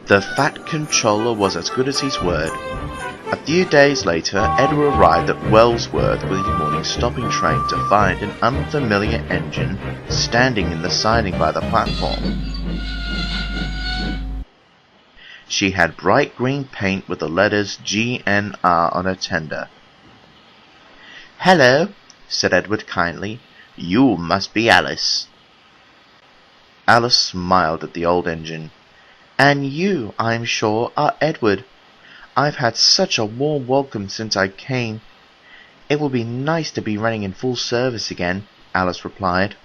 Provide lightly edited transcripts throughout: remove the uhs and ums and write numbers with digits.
The Fat Controller was as good as his word. A few days later, Edward arrived at Wellsworth with his morning stopping train to find an unfamiliar engine standing in the siding by the platform. She had bright green paint with the letters GNR on her tender. "Hello," said Edward kindly. "You must be Alice." Alice smiled at the old engine. "And you, I'm sure, are Edward. I've had such a warm welcome since I came. It will be nice to be running in full service again," Alice replied.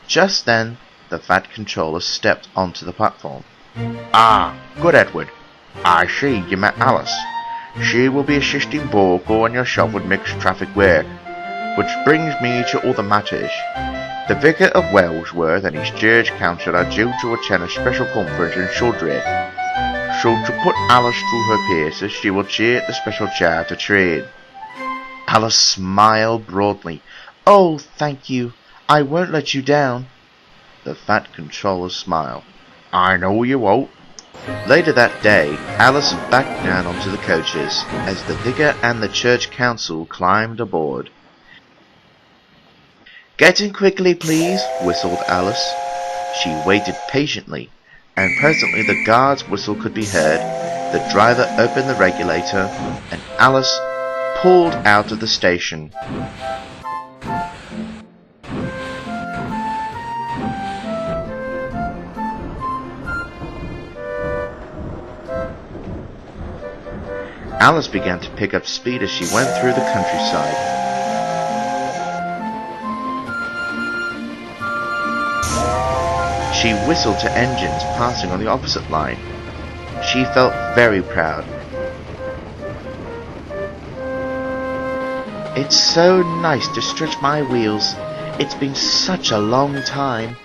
Just then, the Fat Controller stepped onto the platform. "Ah, good Edward. I see you met Alice. She will be assisting Borgo and yourself with mixed traffic work. Which brings me to other matters. The Vicar of Wellsworth and his church council are due to attend a special conference in Sudbury. So to put Alice through her paces, she will chair the special charter trade." Alice smiled broadly. "Oh, thank you. I won't let you down." The Fat Controller smiled. "I know you won't." Later that day, Alice backed down onto the coaches as the vicar and the church council climbed aboard. "Get in quickly, please," whistled Alice. She waited patiently, and presently the guard's whistle could be heard. The driver opened the regulator, and Alice pulled out of the station. Alice began to pick up speed as she went through the countryside. She whistled to engines passing on the opposite line. She felt very proud. "It's so nice to stretch my wheels. It's been such a long time."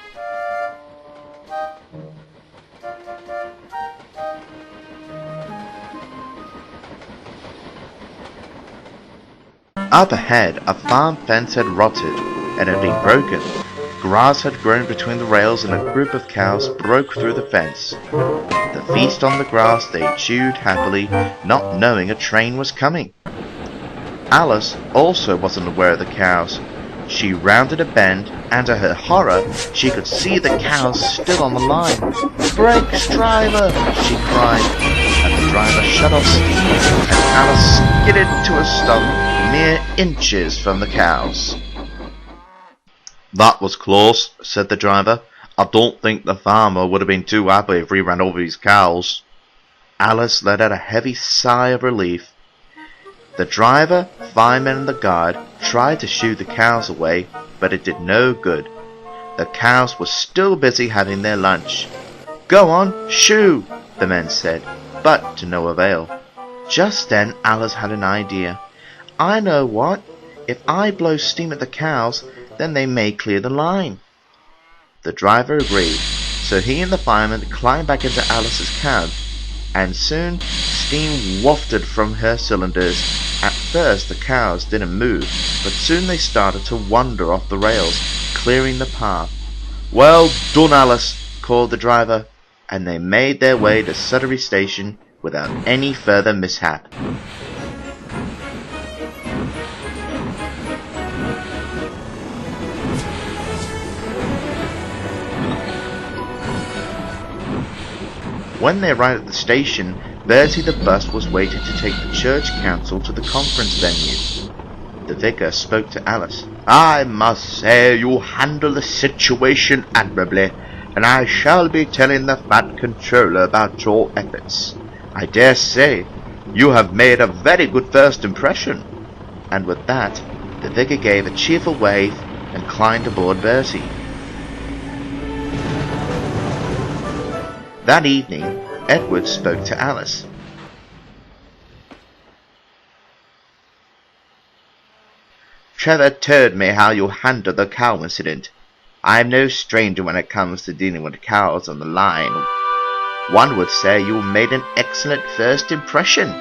Up ahead, a farm fence had rotted and had been broken. Grass had grown between the rails and a group of cows broke through the fence. To feast on the grass, they chewed happily, not knowing a train was coming. Alice also wasn't aware of the cows. She rounded a bend, and to her horror, she could see the cows still on the line. "Brakes, driver!" she cried, and the driver shut off steam, and Alice skidded to a stop mere inches from the cows. "That was close," said the driver. "I don't think the farmer would have been too happy if we ran over his cows." Alice let out a heavy sigh of relief. The driver, fireman, and the guard tried to shoo the cows away, but it did no good. The cows were still busy having their lunch. "Go on, shoo," the men said, but to no avail. Just then Alice had an idea. "I know what. If I blow steam at the cows, then they may clear the line." The driver agreed, so he and the fireman climbed back into Alice's cab, and soon steam wafted from her cylinders. At first the cows didn't move, but soon they started to wander off the rails, clearing the path. "Well done, Alice," called the driver, and they made their way to Sudbury Station without any further mishap. When they arrived at the station, Bertie the bus was waiting to take the church council to the conference venue. The vicar spoke to Alice. "I must say you handle the situation admirably, and I shall be telling the Fat Controller about your efforts. I dare say you have made a very good first impression." And with that, the vicar gave a cheerful wave and climbed aboard Bertie. That evening, Edward spoke to Alice. "Trevor told me how you handled the cow incident. I am no stranger when it comes to dealing with cows on the line. One would say you made an excellent first impression.